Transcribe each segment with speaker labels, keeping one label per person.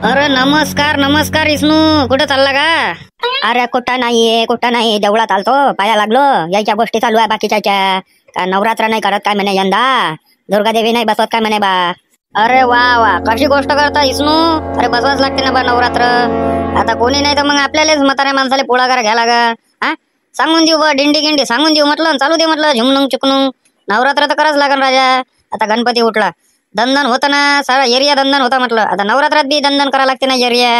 Speaker 1: अरे नमस्कार नमस्कार विष्णू, कुठं चालला का? अरे कुठं नाही देवळात आलतो, पाया लागलो. याच्या गोष्टी चालू आहे बाकीच्या. का नवरात्र नाही करत काय म्हणे यंदा, दुर्गा देवी नाही बसवत काय म्हणे बा. अरे वा वा, कशी गोष्ट करता विष्णू. अरे बसवाच लागते ना बा नवरात्र. आता कोणी नाही तर मग आपल्यालाच म्हाताऱ्या माणसाला पुढाकार घ्या लागा. हा सांगून देऊ बा, दिंडी गिंडी सांगून देऊ म्हटलं, चालू दे म्हटलं झुमणून चुकणून. नवरात्र तर कराच लागन राजा. आता गणपती उठला, दंदन होतं ना, सारा एरिया दंदन होता म्हटलं. आता नवरात्रात बी दंदन करा लागते ना एरिया.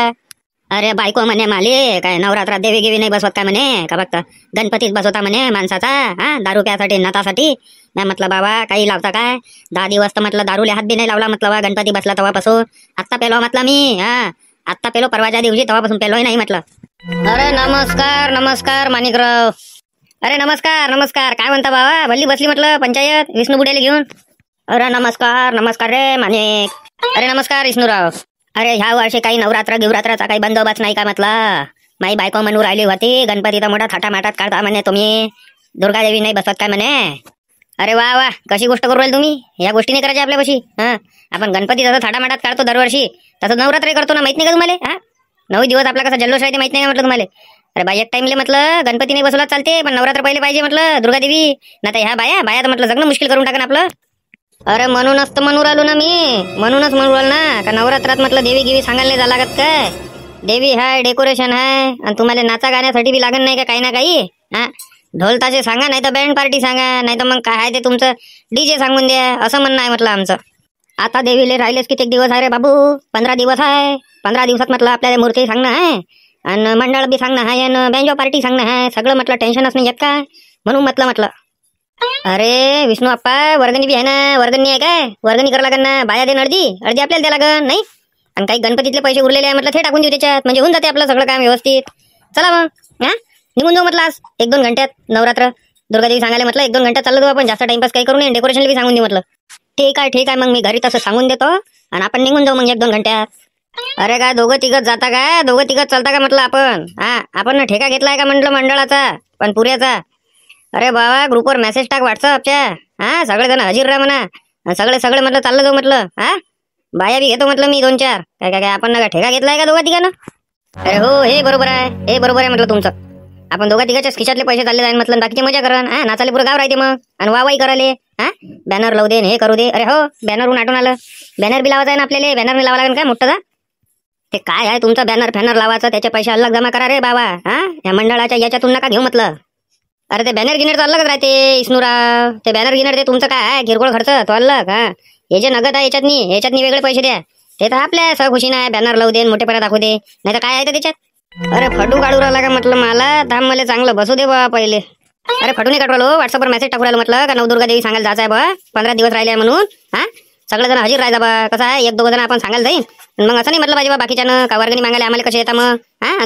Speaker 1: अरे बायको म्हणे माले काय नवरात्रात देवी गिवी नाही बसवत काय म्हणे, का बघता गणपतीच बसवता म्हणे माणसाचा. हा दारू प्यासाठी नतासाठी. नाही म्हटलं बाबा काही लावता काय, 10 दिवस तर म्हटलं दारूले हात बी नाही लावला म्हटलं बा. गणपती बसला तेव्हापासून आत्ता पेलो म्हटलं मी. आत्ता पेलो परवाच्या दिवशी, तेव्हापासून पेलोय नाही म्हटलं. अरे नमस्कार नमस्कार माणिकराव. अरे नमस्कार नमस्कार, काय म्हणता बाबा, भल्ली बसली म्हटलं पंचायत विष्णू बुड्याला घेऊन. अरे नमस्कार नमस्कार रे माणिक. अरे नमस्कार विष्णूराव. अरे ह्या वर्षी काही नवरात्र गिवरात्राचा काही बंदोबस्त नाही का म्हटलं. माई बायको म्हणून राहिली होती, गणपतीचा मोठा थाटामाटात काढता म्हणे तुम्ही, दुर्गादेवी नाही बसवत काय म्हणे. अरे वा वा, कशी गोष्ट करू राहील तुम्ही. या गोष्टी नाही करायच्या आपल्यापाशी. आपण गणपती जसं थाटामाटात काढतो दरवर्षी, तसं नवरात्र करतो ना, माहित नाही का तुम्हाला. 9 दिवस आपला कसा जल्लोष राहते माहित नाही का म्हटलं तुम्हाला. अरे बाई एक टाइमले म्हटलं गणपती नाही बसवला चालते, पण नवरात्र पहिले पाहिजे म्हटलं दुर्गादेवी. नाही तर ह्या बाया तर म्हटलं जगणं मुश्किल करून टाकन आपलं. अरे म्हणूनच तर म्हणून राहिलो ना मी, म्हणूनच म्हणून राहिलो ना का नवरात्रात म्हटलं देवी गिवी सांगायला नाही जा लागत काय. देवी हाय, डेकोरेशन आहे, आणि तुम्हाला नाचा गाण्यासाठी बी लागत नाही का काही ना काही. ढोल ताशे सांगा, नाही तर बँड पार्टी सांगा, नाही तर मग काय आहे ते तुमचं डीजे सांगून द्या, असं म्हणणं आहे म्हटलं आमचं. आता देवीले राहिलेच किती दिवस आहे रे बाबू, 15 दिवस आहे. 15 दिवसात म्हटलं आपल्याला मूर्ती सांगणं आहे, आणि मंडळ बी सांगणं आहे, आणि बँजो पार्टी सांगणं आहे. सगळं म्हटलं टेन्शनच नाही येत काय, म्हणून म्हटलं. अरे विष्णू अप्पा, वर्गणी बी आहे ना, वर्गणी आहे काय, वर्गणी करा लागन ना. बाया देण अर्धी अर्धी आपल्याला द्या लागन नाही. आणि काही गणपतीतले पैसे उरलेले आहे म्हटलं, ते टाकून देऊ त्याच्यात, म्हणजे होऊन जाते आपलं सगळं काम व्यवस्थित. चला मग निघून जाऊ म्हटलं आज 1-2 घंट्यात. नवरात्र दुर्गादेवी सांगायला म्हटलं 1-2 घंट्यात चाललो आपण, जास्त टाइमपास काही करू नये, डेकोरेशनला बी सांगून देऊ म्हटलं. ठीक आहे मग मी घरी तसं सांगून देतो, आणि आपण निघून जाऊ मग 1-2 घंट्यात. अरे काय दोघं तिघत जाता का, दोघं तिघत चालता का म्हटलं आपण. आपण ठेका घेतलाय का म्हटलं मंडळाचा पण पुऱ्याचा. अरे बाबा ग्रुपवर मेसेज टाक व्हॉट्सअपच्या. सगळेजण हजीर राहा म्हणा, सगळे म्हटलं चाललं जाऊ म्हटलं. बाया बी घेतो म्हटलं मी 2-4. काय आपण ना ठेका घेतलाय का दोघा तिघांना. अरे हो, हे बरोबर आहे म्हटलं तुमचं. आपण दोघा तिघाच्याच खिशातले पैसे चालले जाईन म्हटलं, बाकीची मजा करा. नाचाले पुरं गाव राहते मग, आणि वावाई कराले. बॅनर लावू दे, हे करू दे. अरे हो, बॅनरहून आठवून आलं, बॅनर बी लावायचं आहे ना आपल्याला. बॅनर नाही लावा लागेल काय मोठं ते काय आहे तुमचा बॅनर फॅनर लावायचं, त्याचे पैसे अलग जमा करा रे बाबा. या मंडळाच्या याच्यातून नका घेऊ म्हटलं. अरे ते बॅनर गिनर तर अलगच राहते इस्नुराव. ते बॅनर गिनर ते तुमचं काय आहे किरकोळ खर्च तो अलग. हे जे नगद आहे याच्यातनी वेगळे पैसे द्या. ते तर आपल्या सहखुशीनं आहे, बॅनर लावू दे, मोठेपणा दाखवू दे, नाही तर काय आहे त्याच्यात. अरे फटू काढू राहिला का म्हटलं मला, थांब मला चांगलं बसू दे बा पहिले. अरे फटू नाही काढू राहिलो, व्हॉट्सअपवर मेसेज टाकू राहिलो म्हटलं का नवदुर्गा देवी सांगायला जायचं आहे बा, 15 दिवस राहिले म्हणून. सगळेजण हजीर राहायचा बा. कसं आहे 1-2 जण आपण सांगायला जाईन, मग असं नाही म्हटलं पाहिजे बा बाकीच्यानं का वर्गणी मागायला आम्हाला कसे येता मग.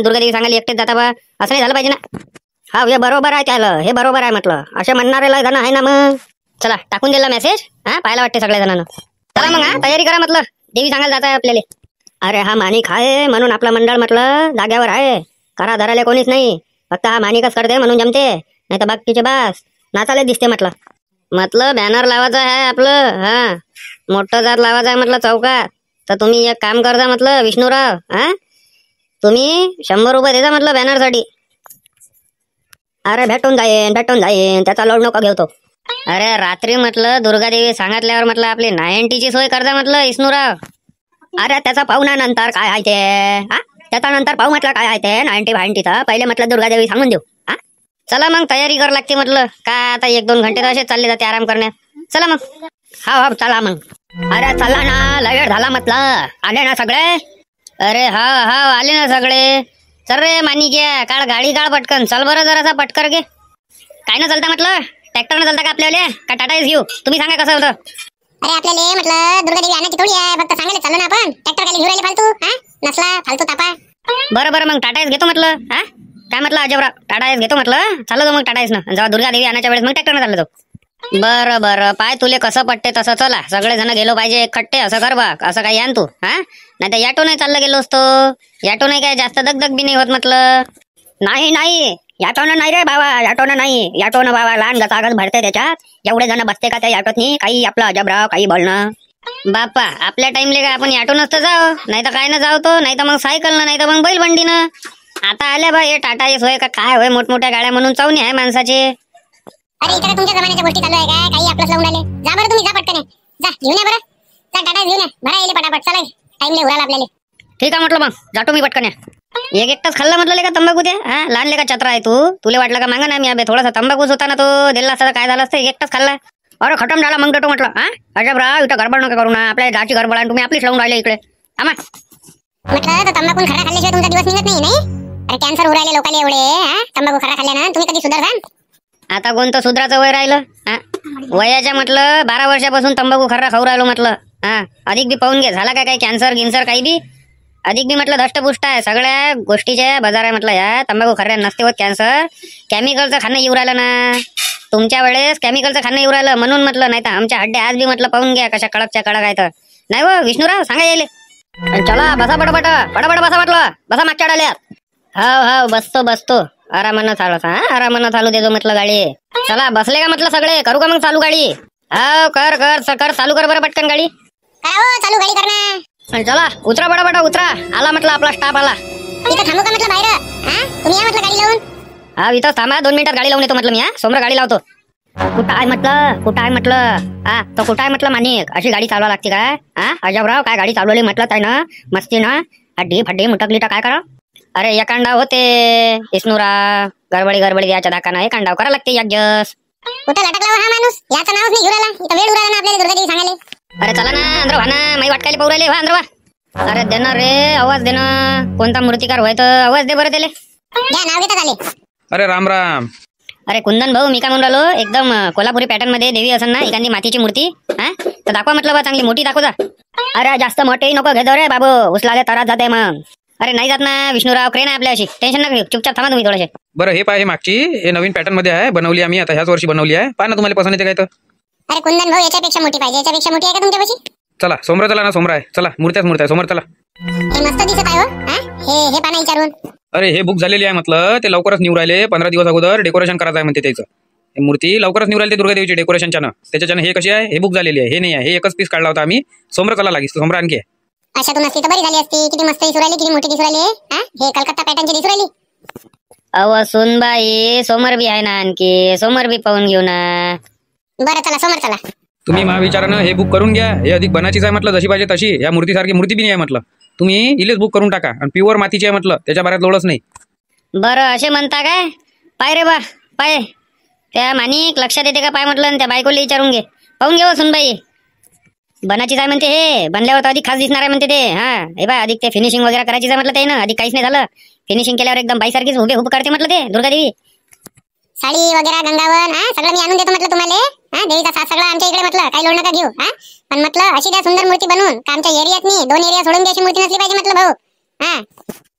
Speaker 1: दुर्गा देवी सांगायला एकटेच जाता बा, असं नाही झालं पाहिजे ना. हे बरोबर आहे त्याला, हे बरोबर आहे म्हटलं. असे म्हणणारे जण आहे ना मग. चला टाकून दिला मेसेज, पाहायला वाटते सगळ्या जणांना. चला मग तयारी करा म्हटलं, देवी सांगायला जात आहे आपल्याला. अरे हा माणिक आहे म्हणून आपलं मंडळ म्हटलं जाग्यावर आहे. करा धरायला कोणीच नाही, फक्त हा माणिकच करते म्हणून जमते, नाही तर बाकीचे बास नाचायला दिसते म्हटलं बॅनर लावायचं आहे आपलं. मोठं जात लावायचं आहे म्हटलं चौकात. तर तुम्ही एक काम करता म्हटलं विष्णूराव, तुम्ही 100 रुपये देता म्हटलं बॅनरसाठी. अरे भेटून जाईन त्याचा लोड नको घेतो. अरे रात्री म्हटलं दुर्गादेवी सांगितल्यावर म्हटलं आपली 90ची सोय करता म्हटलं विष्णूराव. अरे त्याचा पाहू ना नंतर काय आहे ते. त्याचा नंतर पाहू म्हटलं काय आहे ते 90-90चा. पहिले म्हटलं दुर्गादेवी सांगून देऊ. चला मग तयारी कर लागते म्हटलं. काय आता 1-2 घंटे तर असे चालले जाते आराम करण्यात. चला मग हा चला मग. अरे चला ना, लय झाला म्हटलं. आले ना सगळे. अरे हा आले ना सगळे. चल रे मानी घ्या, काढ गाडी काढ पटकन. चल बरं जरासा पटकर घे. काय ना चालता म्हटलं, ट्रॅक्टरनं चालता का आपल्याला का टाटा एस घेऊ, तुम्ही सांगा कसं होतं.
Speaker 2: अरे आपल्याला म्हटलं दुर्गादेवी आणायची थोडी आहे, फक्त सांगायला चाललो ना आपण. ट्रॅक्टर खाली घेऊन राहिले फालतू. नसला फालतू तापा.
Speaker 1: बरं मग टाटा एस घेतो म्हटलं. काय म्हटलं अजबराव, टाटा एस घेतो म्हटलं. चाललो जाऊ मग टाटा एस ना, जेव्हा दुर्गादेवी आणायच्या वेळेस मग ट्रॅक्टरनं चाललो जाऊ. बरं पाय तुले कसं पटते तसं चला. सगळेजण गेलो पाहिजे एकखट्टे, असं कर बा. असं काही आण तू. नाही तर याटो नाही चाललं गेलो असतो. याटो नाही काय जास्त दगदग बी नाही होत म्हटलं. नाही याटोनं नाही रे बाबा, याटोनं नाही. याटोनं बाबा लहान गचागच भरते त्याच्यात. एवढे जण बसते का त्या याटोतनी, काही आपलं अजबराव काही बोलणं. बाप्पा आपल्या टाइमले काय आपण ऑटो नसतं जाव, नाही तर काय ना जाव तो, नाही तर मग सायकल ना, नाही तर मग बैलबंडीनं. आता आल्या बा हे टाटा एस होय का काय होय मोठमोठ्या गाड्या म्हणून चावणी आहे माणसाचे.
Speaker 2: अरे इकडे तुमच्या जमान्याच्या गोष्टी चालू आहे काय? काही आपलंच लावून राहिले. जा बरं तुम्ही, जा पटकन जा, घेऊन या बरं. जा टाटा घेऊन या, भरा येईल पटापट. चला टाइमले उराला आपल्याला.
Speaker 1: ठीक आहे म्हटलं, मग जातो मी पटकन. एक एकटाच खाल्ला म्हटलं का तंबाखू ते? हा लहान लेका छत्र आहे तू, तुला वाटलं का मागा ना मी अबे थोडासा तंबाखूच होता ना तो, दिला असता काय झालं असतं. एक एकटाच खाल्ला. अरे खटम झाला मग तो म्हटलं. हा अजब राव, इथं गडबड नका करू ना, आपल्या जाची गडबड आहे, तुम्ही आपलीच लावून राहिले इकडे. आमा
Speaker 2: म्हटलं तर तंबाखू खरा खाल्ल्याशिवाय तुमचा दिवस निघत नाही. अरे कॅन्सर उरायले लोकांना एवढे. हा तंबाखू खरा खाल्ल्यानं तुम्ही कधी सुधारसान?
Speaker 1: आता कोणतं सुधाराचं वय राहिलं? हा वयाच्या म्हटलं 12 वर्षापासून तंबाखू खर्रा खाऊ राहिलो म्हटलं. हा अधिक बी पाहून घे, झाला काय काही कॅन्सर गिन्सर काही बी? अधिक बी म्हटलं धष्टपुष्ट आहे, सगळ्या गोष्टीच्या बाजार आहे म्हटलं. या तंबाखू खऱ्या नसते होत कॅन्सर, केमिकलचं खाणं येऊ राहिलं ना. तुमच्या वेळेस केमिकलचं खाणं येऊ राहिलं म्हणून म्हटलं, नाही तर आमच्या हड्डे आज बी म्हटलं पाहून घ्या कशा कडकच्या कडक आहे. तर नाही हो विष्णुराव सांगा येईल. चला बसा पटापट पटापट बसा म्हटलं, बसा मागच्या डाल्यात. हाव बसतो बसतो, आरामानं चालू. हा आरामानं चालू देतो म्हटलं गाडी. चला बसले का म्हटलं सगळे, करू का मग चालू गाडी? हाव कर कर कर चालू कर बरं पटकन गाडी.
Speaker 2: काय हो चालू गाडी करणार?
Speaker 1: चला उतरा बटाबटा उतरा, आला म्हटलं आपला स्टाफ आला.
Speaker 2: इथं थांबू का म्हटलं बाहेर? हा तुम्ही या म्हटलं गाडी लावून.
Speaker 1: हा इथं थांबा, 2 मिनिटात गाडी लावून येतो म्हटलं मी. हा समोर गाडी लावतो. कुठं आहे म्हटलं, कुठं आहे म्हटलं? हा तो कुठं आहे म्हटलं मानिक? अशी गाडी चालवा लागते काय? हा अजबराव काय गाडी चालवली म्हटलं ताई ना, मस्ती ना. हड्डी फड्डी मुटकली तर काय करा? अरे एकांडाव होते विष्णुरा, गडबडी याच्या दाकानं एकांडाव करा लागते ऍडजस्ट.
Speaker 2: कुठं लटकला हो हा माणूस? याचं नावच नाही घेऊन राहिला. इथं वेळ उराला ना आपल्याला दुर्गादेवी सांगायला.
Speaker 1: अरे चला ना अंदर व्हा ना, माई वाटकायला पाहू राहिले. व्हा अंदर व्हा. अरे दे ना रे आवाज दे ना, कोणता मूर्तिकार होय तर आवाज दे बरं त्याले.
Speaker 2: द्या नाव घेता झाले.
Speaker 3: अरे राम राम.
Speaker 1: अरे कुंदन भाऊ मी काय म्हणून राहिलो, एकदम कोल्हापुरी पॅटर्न मध्ये देवी असेल ना एखादी मातीची मूर्ती, हा तर दाखवा म्हटलं बा, चांगली मोठी दाखव जा. अरे जास्त मोठी नको घेतो रे बाबू, उचला तरात जाते मग. अरे नाही जात ना विष्णुराव, क्रेन आहे आपल्याशी, टेन्शन नका घेऊ, चुपचाप थांबा तुम्ही थोडेसे.
Speaker 3: बरं हे पाय, हे मागची हे नवीन पॅटर्न मध्ये आहे, बनवली आम्ही आता ह्याच वर्षी बनवली आहे. पहा ना तुम्हाला पसंत येते काय तर.
Speaker 2: अरे कुंदन भाऊ याच्यापेक्षा मोठी पाहिजे, याच्यापेक्षा मोठी आहे का तुमच्यापाशी?
Speaker 3: चला सोमरा, चला ना सोमरा आहे, चला मूर्त्या समोर चला.
Speaker 2: हे मस्त दिसत आहे हो. हा हे पाना विचारून.
Speaker 3: अरे हे बुक झालेली आहे म्हटलं, ते लवकरच निवड राहिले. 15 दिवस अगोदर डेकोरेशन करायचं आहे म्हणते त्याचं. हे मूर्ती लवकरच निवड राहिली दुर्गादेवीची डेकोरेशनच्या ना, त्याच्यानं हे कशी आहे, हे बुक झालेली आहे, हे नाही आहे, हे एकच पीस काढला होता आम्ही. सोमरा चला लागीस, सोमरा आणखी आहे.
Speaker 2: अशातून असती तर बरी झाली असती. किती मस्त दिसू राहिली, किती मोठी दिसू राहिली. हा हे कलकत्ता पॅटर्नची दिसू राहिली.
Speaker 1: अव सुनबाई सोमर बी आहे ना, आणखी सोमर बी पाहून घेऊ ना.
Speaker 2: बरं चला समोर चला.
Speaker 3: तुम्ही महाविचारानं हे बुक करून घ्या. हे अधिक बनाचीच आहे म्हटलं, जशी पाहिजे तशी. या मूर्तीसारखी मूर्ती बी नाही आहे म्हटलं, तुम्ही इलेच बुक करून टाका. आणि प्युअर मातीची आहे म्हटलं, त्याच्या बाऱ्यात लोडच नाही.
Speaker 1: बरं असे म्हणता काय? पाय रे बा पाय, त्या माणिक लक्षात येते का पाय म्हटलं, आणि त्या बायकोला विचारून घे, पाहून घे सुनबाई. बनाचीच आहे म्हणते, हे बनल्यावर तर अधिक खास दिसणार आहे म्हणते ते. हा हे बा अधिक ते फिनिशिंग वगैरे करायचीच आहे म्हटलं ते ना, अधिक काहीच नाही झालं. फिनिशिंग केल्यावर एकदम बाईसारखीच उभे करते म्हटलं ते दुर्गादेवी.
Speaker 2: साडी वगैरे गंगावन हा सगळं मी आणून देतो म्हटलं तुम्हाला. हा देवीचा साथ सगळं आमच्या इकडे म्हटलं, काही लोड नका घेऊ. हा पण म्हटलं अशी द्या सुंदर मूर्ती बनवून का आमच्या एरियात नाही, 2 एरिया सोडून द्यायची मूर्ती नसली पाहिजे म्हटलं भाऊ. हा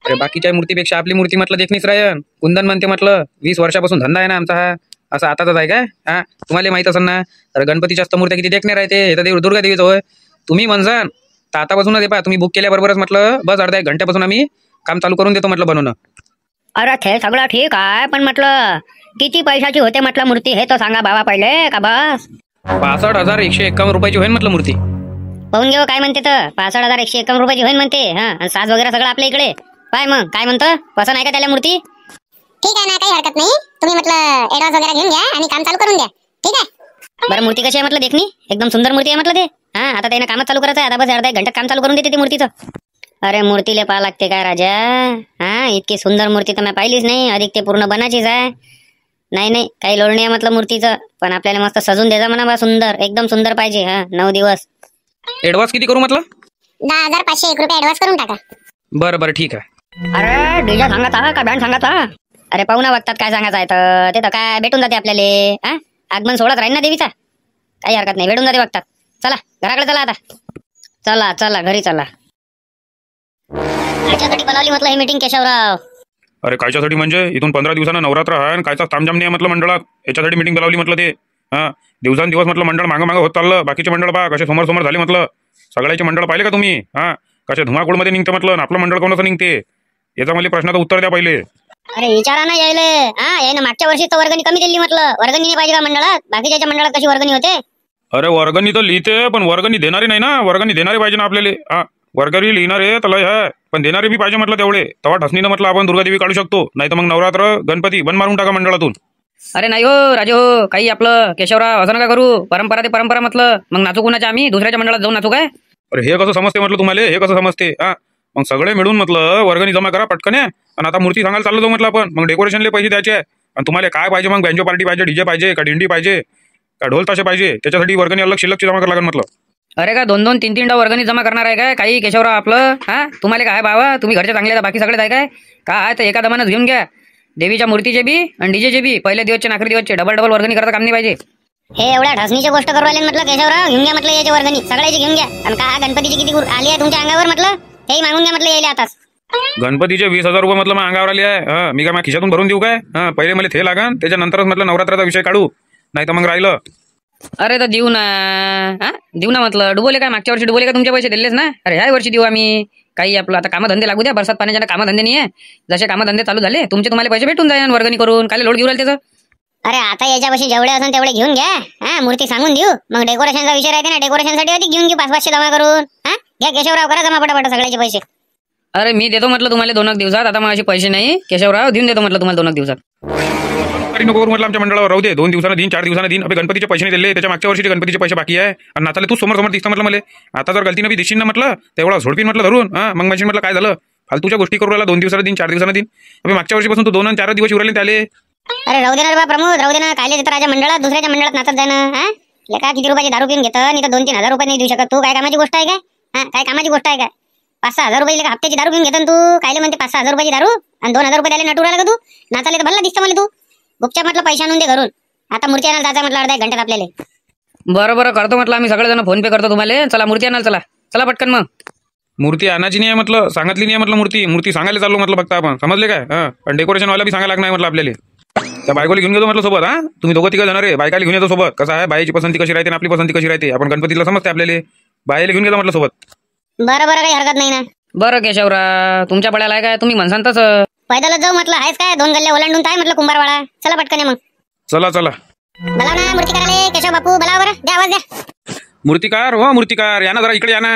Speaker 3: अरे बाकीच्या मूर्तीपेक्षा आपली मूर्ती म्हटलं देखणीच राहील. कुंदन म्हणते म्हटलं 20 वर्षापासून धंदा आहे ना आमचा हा, असं आताच आहे काय? हा तुम्हाला माहित असेल ना. तर गणपतीच्या जास्त मूर्त्या किती देखणे राहते, हे तर दुर्गादेवीचं होय. तुम्ही म्हणसान तर आतापासूनच हे पहा, तुम्ही बुक केल्याबरोबरच म्हटलं बस अर्ध्या 1 घंट्यापासून आम्ही काम चालू करून देतो म्हटलं बनवणं.
Speaker 1: अरे ते सगळं ठीक आहे, पण म्हटलं किती पैशाची होते म्हटलं मूर्ती, हे तर सांगा बाबा पहिले का बस.
Speaker 3: 65,151 रुपयाची होईल म्हटलं मूर्ती.
Speaker 1: पाहून घेऊ काय म्हणते तर, 65,151 रुपयाची होईल म्हणते. हा आणि साज वगैरे सगळं आपल्या इकडे. पाय मग काय म्हणतं, पसंत आहे का त्याला मूर्ती?
Speaker 2: ठीक आहे ना, काही हरकत नाही. तुम्ही म्हटलं ऍडव्हान्स वगैरे घेऊन घ्या आणि काम चालू करून द्या. ठीक आहे.
Speaker 1: बरं मूर्ती कशी आहे म्हटलं देखणी? एकदम सुंदर मूर्ती आहे म्हटलं ते. हा आता त्याने कामच चालू करायचं आहे, आता बस अर्धा 1 घंटा काम चालू करून देते ती मूर्तीचं. अरे मूर्तीले पाहा लागते काय राजा? हा इतकी सुंदर मूर्ती तर मी पाहिलीच नाही. अधिक ते पूर्ण बनाचीच आहे. नाही काही लोड नाही म्हटलं मूर्तीचं, पण आपल्याला मस्त सजून द्यायचा म्हणा बा, सुंदर एकदम सुंदर पाहिजे. हा 9 दिवस.
Speaker 3: ऍडव्हान्स किती करू म्हटलं?
Speaker 2: 10,501 रुपये ऍडव्हान्स करून टाका.
Speaker 3: बरं ठीक आहे.
Speaker 1: अरे डीजे सांगायचा का बँड सांगायचा? अरे पाहुणा बघतात काय सांगायचं आहे तर, ते तर काय भेटून जाते आपल्याला. हा आगमन सोहळाच राहील ना देवीचा, काही हरकत नाही, भेटून जाते बघतात. चला घराकडे चला आता, चला घरी चला. याच्यासाठी बनवली म्हटलं ही मीटिंग केशवराव.
Speaker 4: अरे कायच्यासाठी म्हणजे? इथून 15 दिवसानं नवरात्र आहे आणि कायचा तामजाम नाही म्हटलं मंडळात, याच्यासाठी मीटिंग बोलावली म्हटलं ते. हा दिवसांदिवस म्हटलं मंडळ मागं होत चाललं. बाकीचे मंडळ पहा कसे समोर झाले म्हटलं. सगळ्याचे मंडळ पाहिले का तुम्ही? हा कसे धुमाकूळमध्ये निघते म्हटलं, आपलं मंडळ कोणाचं निघते? याचा मला प्रश्नाचं उत्तर द्या पहिले.
Speaker 1: अरे विचारा ना यायले. हा यायनं मागच्या वर्षी तर वर्गणी कमी दिली म्हटलं, वर्गणी नाही पाहिजे का मंडळात? बाकीच्या मंडळात कशी वर्गणी होते?
Speaker 4: अरे वर्गणी तर लिहिते पण वर्गणी देणारी नाही ना. वर्गणी देणारे पाहिजे ना आपल्याला. हा, वर्गणी लिहिणारे तर लय आहे पण देणारे बी पाहिजे म्हटलं तेवढे. तेव्हा ठसणीनं म्हटलं आपण दुर्गादेवी काढू शकतो. नाही तर मग नवरात्र गणपती बंद मारून टाका मंडळातून.
Speaker 3: अरे नाही हो राजे हो, काही आपलं केशवराव असं नका करू. परंपरा ते परंपरा म्हटलं. मग नाचू कुणाच्या आम्ही दुसऱ्याच्या मंडळात जाऊन नाचू काय?
Speaker 4: अरे हे कसं समजते म्हटलं तुम्हाला? हे कसं समजते? हा, मग सगळे मिळून म्हटलं वर्गणी जमा करा पटकन. आणि आता मूर्ती सांगायला चाललो जाऊ म्हटलं आपण. मग डेकोरेशनले पैसे द्यायचे आहे. आणि तुम्हाला काय पाहिजे मग? बँजो पार्टी पाहिजे, डीजे पाहिजे का दिंडी पाहिजे का ढोल ताशे पाहिजे? त्याच्यासाठी वर्गणी अलग शिल्लकची जमा करावं लागेल म्हटलं.
Speaker 3: अरे का 2-2, 3-3 वर्गणी जमा करणार आहे काय? काही केशवराव आपलं. हा, तुम्हाला काय बाबा? तुम्ही घरचे चांगले बाकी सगळेच आहे काय? काय तर एका दमानच घेऊन घ्या. देवीच्या मूर्तीचे बी आणि डीजेचे बी. पहिल्या दिवसचे नाकरी दिवसचे डबल वर्गणी करता काम नाही पाहिजे.
Speaker 2: हे एवढ्या ढसणीची गोष्ट करू राहिले म्हटलं केशवराव. घेऊन घ्या म्हटलं याची वर्गणी सगळ्याची घेऊन घ्या. आणि का गणपतीची किती आली आहे तुमच्या अंगावर म्हटलं तेही मागून घ्या म्हटलं यायला आताच.
Speaker 4: गणपतीचे 20,000 रुपये म्हटलं मग अंगावर आली आहे. हा, मी काय माझ्या खिशातून भरून देऊ काय? हा, पहिले मला ते लागन त्याच्यानंतरच म्हटलं नवरात्राचा विषय काढू. नाही तर मग राहिलं.
Speaker 3: अरे तर देऊ ना. हा, देऊ ना म्हटलं. डुबोले काय मागच्या वर्षी डुबोले का तुमचे पैसे दिलेच ना? अरे ह्या वर्षी देऊ आम्ही. काही आपलं आता कामधंदे लागू द्या. बरसात पाण्याच्या कामधंदे नाही आहे. जसे कामधंदे चालू झाले तुमचे तुम्हाला पैसे भेटून जाईल वर्गणी करून. काय लोड घेऊन राहिले त्याचं?
Speaker 2: अरे आता याच्यापाशी जेवढे असेल तेवढे घेऊन घ्या. हा, मूर्ती सांगून देऊ. मग डेकोरेशनचा विषय राहते ना, डेकोरेशनसाठी अधिक घेऊन घेऊ 500 जमा करून. हा, घ्या केशवराव करा जमा पटापट सगळ्याचे पैसे.
Speaker 3: अरे मी देतो म्हटलं तुम्हाला 2 दिवसात. आता माझे पैसे नाही. केशवराव देऊन देतो म्हटलं तुम्हाला 2 दिवसात.
Speaker 4: नको करू म्हटलं आमच्या मंडळावर राहू दे. 2 दिवसांना दिन 4 दिवसांना दिन. अबे गणपतीचे पैसे नाही दिले. त्याच्या मागच्या वर्षीचे गणपतीचे पैसे बाकी आहे. आणि नाताले तू समोर दिसतं म्हटलं मला. आता जर गलतीनं बी दिशील ना म्हटलं तेवढा झोडपीन म्हटलं धरून. हा, मग मशीन म्हटलं काय झालं? फालतूच्या गोष्टी करू राहिला. 2 दिवसाला दिन 4 दिवसांना दिन. अबे मागच्या वर्षीपासून तू 2 आणि 4 दिवस उरले त्याले.
Speaker 2: अरे राहू दे ना रे बा प्रमोद, राहू दे ना. कायले देतो राजा मंडळात दुसऱ्याच्या मंडळात नाचत जाय ना. हा, लेका किती रुपयाची दारू पिऊन घेतं नाही तर 2-3 हजार रुपये नाही देऊ शकत. तू काय कामाची गोष्ट आहे काय? हा, काय कामाची गोष्ट आहे काय? 5-6 हजार रुपये हप्त्याची दारू पिऊन घेतो तू. कायले म्हणते 5-6 हजार रुपयाची दारू आणि 2,000 रुपये द्यायला नटू राहिला का तू? नाचाले तर भल्ला दिसतं मला तू. गुपचाप म्हटलं पैसे आणून दे घरून. आता मूर्ती आणायला जायचं म्हटलं अर्धा 1 घंट्यात आपल्याला.
Speaker 3: बरं करतो म्हटलं आम्ही सगळेजण फोन पे करतो तुम्हाला. चला मूर्ती आणाल. चला पटकन मग.
Speaker 4: मूर्ती आणायची नाही आहे म्हटलं, सांगितली नाही आहे म्हटलं. मूर्ती सांगायला चाललो म्हटलं फक्त आपण. समजले काय? हा, पण डेकोरेशन वाला बी सांगायला लागणार म्हटलं आपल्याला. त्या बायकोला घेऊन गेलो म्हटलं सोबत. हा, तुम्ही दोघं तिघं जाणार आहे. बायकाला घेऊन येतो सोबत. कसं आहे बाईची पसंती कशी राहते आणि आपली पसंती कशी राहते आपण गणपतीला समजते आपल्याला. बाईला घेऊन गेलो म्हटलं सोबत.
Speaker 2: बरं काही हरकत नाही ना.
Speaker 3: बरं केशवराव तुमच्या पड्याला आहे काय? तुम्ही म्हणसान तसं.
Speaker 2: पैदलच जाऊ म्हटलं. आहेस काय 2 गल्ल्या ओलांडून काय म्हटलं कुंभारवाडा. चला पटकन ये मग.
Speaker 4: चला.
Speaker 2: बोला ना मूर्ती करायला केशव बापू. बोला बरं, द्या आवाज द्या.
Speaker 4: मूर्तिकार हो, मूर्तिकार या ना जरा इकडे या ना.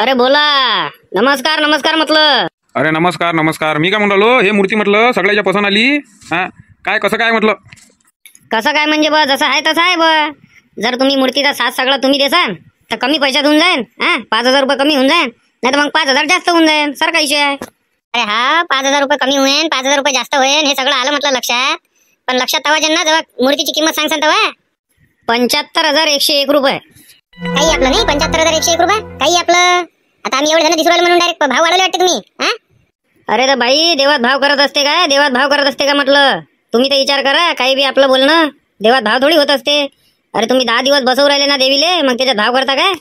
Speaker 1: अरे बोला. नमस्कार म्हटलं.
Speaker 4: अरे नमस्कार. मी काय म्हणलो हे मूर्ती म्हटलं सगळ्याच्या पसंत आली. हा, काय कसं काय म्हटलं?
Speaker 1: कसं काय म्हणजे बा जसं आहे तसं आहे बा. जर तुम्ही मूर्तीचा साथ सगळं तुम्ही देसाल तर कमी पैशात होऊन जाईल. हा, 5,000 रुपये कमी होऊन जाईल. नाही तर मग 5,000 जास्त होऊन जाईल. सर काही विषय आहे.
Speaker 2: अरे हा, 5,000 रुपये कमी होईल, 5,000 रुपये जास्त होईल हे सगळं आलं म्हटलं लक्षात. पण लक्षात तेव्हा ज्यांना जेव्हा मूर्तीची किंमत सांगसान तेव्हा
Speaker 1: 75,101 रुपये.
Speaker 2: काही आपलं नाही. 75,101 रुपये काही आपलं. आता आम्ही एवढे जण दिसू राहिले म्हणून डायरेक्ट भाव वाढवले वाटते तुम्ही. हा,
Speaker 1: अरे तर बाई देवात भाव करत असते का म्हटलं. तुम्ही तर विचार करा. काही बी आपलं बोलणं देवात भाव थोडी होत असते. अरे तुम्ही 10 दिवस बसवून राहिले ना देवीले, मग त्याच्यात भाव करता काय?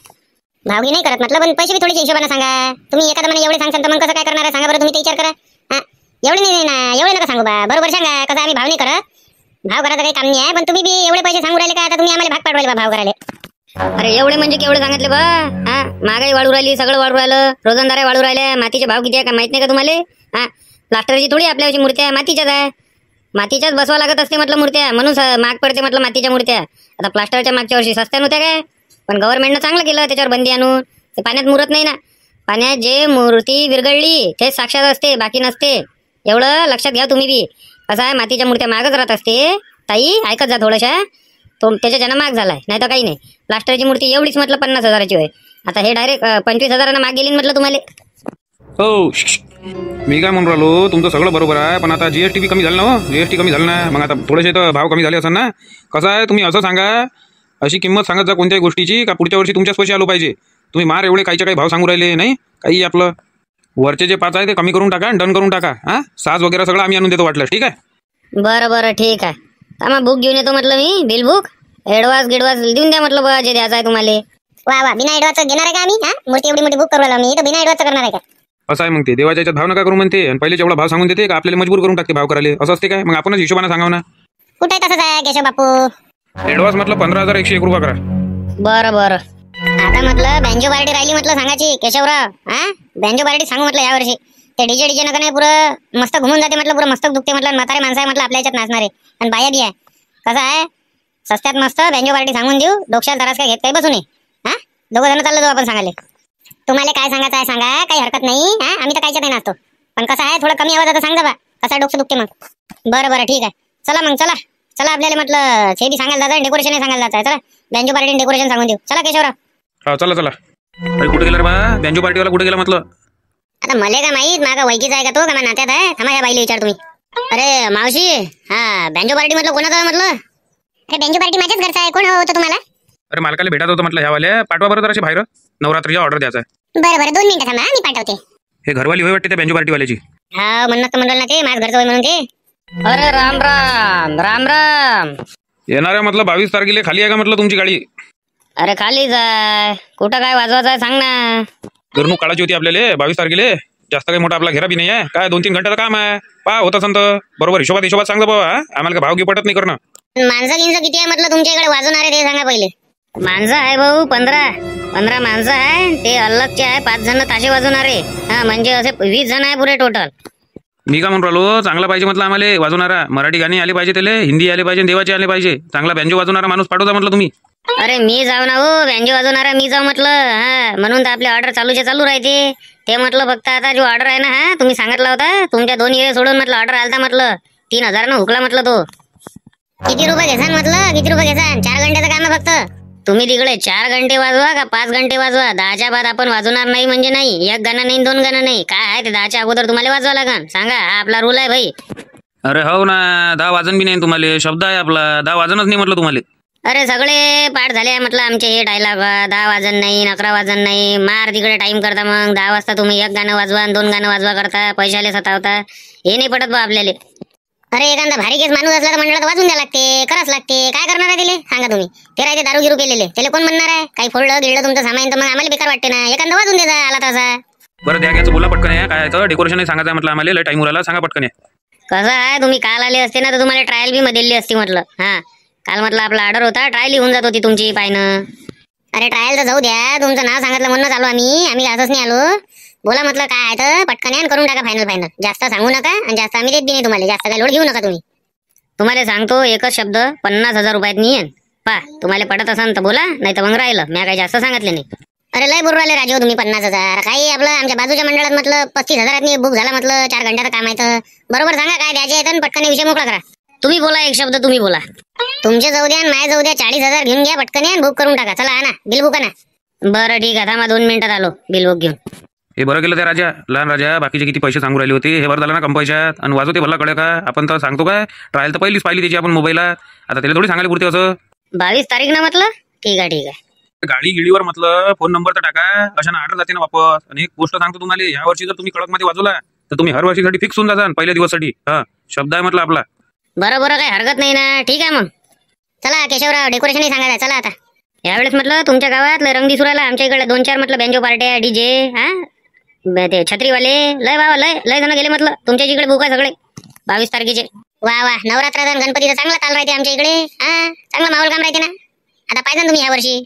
Speaker 2: भावगी नाही करत म्हटलं. पण पैसे बी थोडीच्या हिशोबाने सांगा. तुम्ही एखादा म्हणे एवढे सांगसान तर मग कसं काय करणार आहे सांगा बरं. तुम्ही ते विचार करा. हा, एवढे नाही ना, एवढे नका सांगू बा. बरोबर सांगा. कसं आम्ही भाव नाही करत. भाव करायचं काही काम नाही आहे. पण तुम्ही बी एवढे पैसे सांगू राहिले का? आता तुम्ही आम्हाला भाग पाडवायला बा भाव करायला.
Speaker 1: अरे एवढे म्हणजे केवढे सांगितले बा. हा, महागाई वाढू राहिली, सगळं वाढू राहिलं, रोजंदाऱ्या वाढू राहिल्या. मातीचे भाव किती आहे का माहित नाही का तुम्हाला? हा, प्लास्टरची थोडी आपल्याची मूर्त्या मातीच्याच आहे. मातीच्याच बसवा लागत असते म्हटलं मूर्त्या. म्हणून महाग पडते म्हटलं मातीच्या मूर्त्या. आता प्लास्टरच्या मागच्या वर्षी सस्त्या नव्हत्या काय? पण गव्हर्नमेंटनं चांगलं केलं त्याच्यावर बंदी आणून. ते पाण्यात मुरत नाही ना. पाण्यात जे मूर्ती विरघळली ते साक्षात असते, बाकी नसते. एवढं लक्षात घ्या तुम्ही बी. कसं आहे मातीच्या मूर्त्या महागच राहत असते. ताई ऐकत जा थोड्याशा. तो त्याच्यानं महाग झालाय, नाही तर काही नाही. प्लास्टरची मूर्ती एवढीच म्हटलं 50,000ची होय. आता हे डायरेक्ट 25,000 महाग गेली म्हटलं तुम्हाला.
Speaker 4: हो, मी काय म्हणून राहिलो तुमचं सगळं बरोबर आहे. पण आता जीएसटी बी कमी झालं ना. जीएसटी कमी झालं ना, मग आता थोडेसे तर भाव कमी झाले असं ना. कसं आहे तुम्ही असं सांगा, अशी किंमत सांगत जा कोणत्याही गोष्टीची का पुढच्या वर्षी तुमच्याच पैसे आलो पाहिजे. तुम्ही मार एवढे काहीच्या काही भाव सांगू राहिले नाही. काही आपलं वरचे जे 5 आहे ते कमी करून टाका, डन करून टाका. हा, साज वगैरे सगळं आम्ही आणून देतो वाटलं. ठीक आहे.
Speaker 1: बरं ठीक आहे. आम्हा बुक घेऊन येतो म्हटलं मी. बिल बुक ऍडव्हान्स देऊन द्या म्हटलं बा जे द्यायचं आहे तुम्हाला.
Speaker 2: वा बिना ऍडव्हान्स घेणार आहे का आम्ही? हा, मूर्ती एवढी मोठी बुक करू राहिलो मी तर बिना ऍडव्हान्स करणार आहे का?
Speaker 4: असं आहे मग ते देवाच्या याच्यात भाव नका करू म्हणते. आणि पहिले एवढा भाव सांगून देते का आपल्याला मजबूर करून टाकते भाव करायला. असं असते काय? मग आपणच हिशोबाने सांगाव ना.
Speaker 2: कुठे तसंच आहे केशव बापू.
Speaker 4: ऍडव्हान्स म्हटलं 15,101 रुपये करा.
Speaker 1: बरं
Speaker 2: आता म्हटलं बँजो पार्टी राहिली म्हटलं सांगायची केशवराव. हा, बँजो पार्टी सांगू म्हटलं यावर्षी. ते डीजे नका नाही पुरं मस्त घुमून जाते म्हटलं. पुरं मस्तक दुखते म्हटलं. म्हातारे माणसं आहे म्हटलं आपल्या याच्यात नाचणारे आणि बाया बी आहे. कसं आहे सस्त्यात मस्त बँजो पार्टी सांगून देऊ, डोक्याला त्रास काय घेत काही बसू नये. हा, दोघं जण चाललो जाऊ आपण सांगायला. तुम्हाला काय सांगायचं आहे सांगा, काही हरकत नाही. हा, आम्ही तर कायच्यात नाही नाचतो, पण कसं आहे थोडं कमी आवाजात सांगा बा, कसा डोकं दुखते मग. बरं बरं ठीक आहे, चला मग चला चला. आपल्याला म्हटलं हे बी सांगायला जायचं, डेकोरेशन सांगायला जायचं. चला बँजो पार्टी डेकोरेशन सांगून देऊ. चला केशवराव.
Speaker 4: हा चला चला. अरे कुठे गेला रे बा बँजो पार्टीवाला, कुठे गेला म्हटलं?
Speaker 2: आता मले का माहित, मागा वैकीचा आहे का तो, का माझ्या नात्यात आहे? थांबा या बाईला विचार तुम्ही. अरे मावशी, हा बँजो पार्टी म्हटलं कोणाचं आहे म्हटलं? अरे बँजो पार्टी माझ्याच घरचा आहे. कोण हवं होतं तुम्हाला?
Speaker 3: अरे मालकाला भेटायचं होतं म्हटलं ह्यावाल्या, पाठवा बरं जराशी बाहेर, नवरात्रीचा ऑर्डर द्यायचा आहे.
Speaker 2: बरं बरं 2 मिनिटं थांबा, मी पाठवते.
Speaker 3: हे घरवाली होय वाटते त्या बँजो पार्टीवाल्याची.
Speaker 2: हा म्हणत म्हणलं ना ते माझ्या घरचं होय म्हणून ते.
Speaker 1: अरे राम राम राम राम.
Speaker 3: येणाऱ्या म्हटलं 22 तारखेला खाली आहे का म्हटलं तुमची गाडी?
Speaker 1: अरे खाली जाय, कुठं काय वाजवायचं आहे सांग ना.
Speaker 3: घरनूक काढायची होती आपल्याला 22 तारखेला. जास्त काही मोठा आपला घेरा बी नाही आहे, काय 2-3 घंट्याचं काम आहे. पा होतं संत बरोबर हिशोबात सांगतो बाबा. आम्हाला काय भाव घे पटत नाही करणं.
Speaker 2: माणसं गिंज किती आहे म्हटलं तुमच्या इकडे वाजवणारे ते सांगा पहिले.
Speaker 1: माणसं आहे भाऊ 15 माणसं आहे. ते अलगचे आहे 5 जण ताशे वाजवणारे. हा म्हणजे असे 20 जण आहे पुरे टोटल.
Speaker 3: मी का म्हणून राहिलो, चांगला पाहिजे म्हटलं आम्हाला वाजवणारा. मराठी गाणी आले पाहिजे त्याला, हिंदी आले पाहिजे, देवाचे आले पाहिजे. चांगला बँजो वाजवणारा माणूस पाठवता म्हटलं तुम्ही.
Speaker 1: अरे मी जाऊ ना हो, बँजो वाजवणारा मी जाऊ म्हटलं. हा म्हणून तर आपले ऑर्डर चालू राहते. ते म्हटलं फक्त आता जो ऑर्डर आहे ना, हा तुम्ही सांगितला होता तुमच्या 2 एरिया सोडून म्हटलं ऑर्डर आलता म्हटलं. 3000 न हुकला म्हटलं तो.
Speaker 2: किती रुपये घेसान म्हटलं, किती रुपये घेसान? 4 घंट्याचं काम आहे फक्त.
Speaker 1: तुम्ही तिकडे 4 घंटे वाजवा का 5 घंटे वाजवा, 10च्या बाद आपण वाजवणार नाही म्हणजे नाही. 1 गाणं नाही 2 गाणं नाही. काय आहे ते 10च्या अगोदर तुम्हाला वाजवा लागेल. सांगा, हा आपला रूल आहे भाई.
Speaker 3: अरे हो ना, 10 वाजन बी नाही तुम्हाला. शब्द आहे आपला, 10 वाजनच नाही म्हटलं तुम्हाला.
Speaker 1: अरे सगळे पाठ झाले म्हटलं आमचे हे डायलॉग. 10 वाजन नाही, 11 वाजन नाही. मार तिकडे टाइम करता मग. 10 वाजता तुम्ही 1 गाणं वाजवा 2 गाणं वाजवा करता, पैशाले सतावता. हे नाही पटत बा आपल्याला.
Speaker 2: अरे एखादा भारी केस माणूस असला तर मंडळात वाजून द्या लागते, कराच लागते. काय करणार आहे तिले सांगा तुम्ही? ते राहते दारू गिरू केलेले, त्याला कोण म्हणणार आहे? काही फोडलं गिळलं तुमचं सामान तर मग आम्हाला बेकार वाटते ना. एखादा वाजून द्या आला तसा.
Speaker 3: बरं द्या घ्यायचं बोला पटकन आहे. काय तर डेकोरेशन सांगायचं म्हटलं आम्हाला. टाइम उराला सांगा पटकन आहे.
Speaker 1: कसं आहे, तुम्ही काल आले असते ना तर तुम्हाला ट्रायल बी मध्ये दिली असती म्हटलं. हा काल म्हटलं आपला ऑर्डर होता, ट्रायल होऊन जात होती तुमची पायनं.
Speaker 2: अरे ट्रायल तर जाऊ द्या, तुमचं नाव सांगितलं म्हणून आलो आम्ही असंच नाही आलो. बोला म्हटलं काय आहे तर पटकन यान करून टाका फायनल. जास्त सांगू नका आणि जास्त आम्ही देत बी नाही तुम्हाला. जास्त काय लोड घेऊ नका तुम्ही.
Speaker 1: तुम्हाला सांगतो एकच शब्द, 50,000 रुपयात मी येईन. पा तुम्हाला पटत असाल तर बोला, नाही तर मग राहिलं. मी काही जास्त सांगितले नाही.
Speaker 2: अरे लय बोलू राहिले राजू तुम्ही. 50,000 काही आपलं आमच्या बाजूच्या मंडळात म्हटलं 35,000 बुक झाला म्हटलं. 4 घंट्याचं काम आहे तर बरोबर सांगा काय द्यायचे आहे, पटकन विषय मोकळा करा.
Speaker 1: तुम्ही बोला एक शब्द, तुम्ही बोला.
Speaker 2: तुमचे जाऊ द्या माय जाऊ द्या, 40,000 घेऊन घ्या पटकन या बुक करून टाका. चला आणा बिल बुक आणा.
Speaker 1: बरं ठीक आहे, थांबा 2 मिनिटात आलो बिल बुक घेऊन.
Speaker 3: हे बरं केलं त्या राजा, लहान राजा. बाकीचे किती पैसे सांगू राहिले होते, हे बरं झालं ना कम पैशात. आणि वाजवते भल्ला कळे का? आपण तर सांगतो काय, ट्रायल तर पहिलीच पाहिली त्याची आपण मोबाईलात. आता त्याला थोडी सांगायला पुरते असं.
Speaker 1: 22 तारीख ना म्हटलं. ठीक आहे.
Speaker 3: गाडी गिडीवर म्हटलं फोन नंबर तर टाका, अशा ऑर्डर जाते ना वापस. आणि एक गोष्ट सांगतो तुम्हाला, या वर्षी जर तुम्ही कडकमध्ये वाजवला तर तुम्ही हर वर्षीसाठी फिक्स होऊन जाता पहिल्या दिवसासाठी. हा शब्द आहे म्हटलं आपला.
Speaker 1: बरं काही हरकत नाही ना. ठीक आहे मग.
Speaker 2: चला केशवराव डेकोरेशन सांगायला चला आता.
Speaker 1: यावेळेस म्हटलं तुमच्या गावात लय रंग दिसू राहिला. आमच्या इकडे 2-4 म्हटलं बँजो पार्ट्या, डीजे, हा ते छत्रीवाले लय बाबा लय जण गेले म्हटलं. तुमच्या इकडे बुक आहे सगळे 22 तारखेचे.
Speaker 2: वा गणपतीचा चांगला ताल राहते आमच्या इकडे. हा चांगला माहोल काम राहते ना. आता पाहिजे तुम्ही या वर्षी.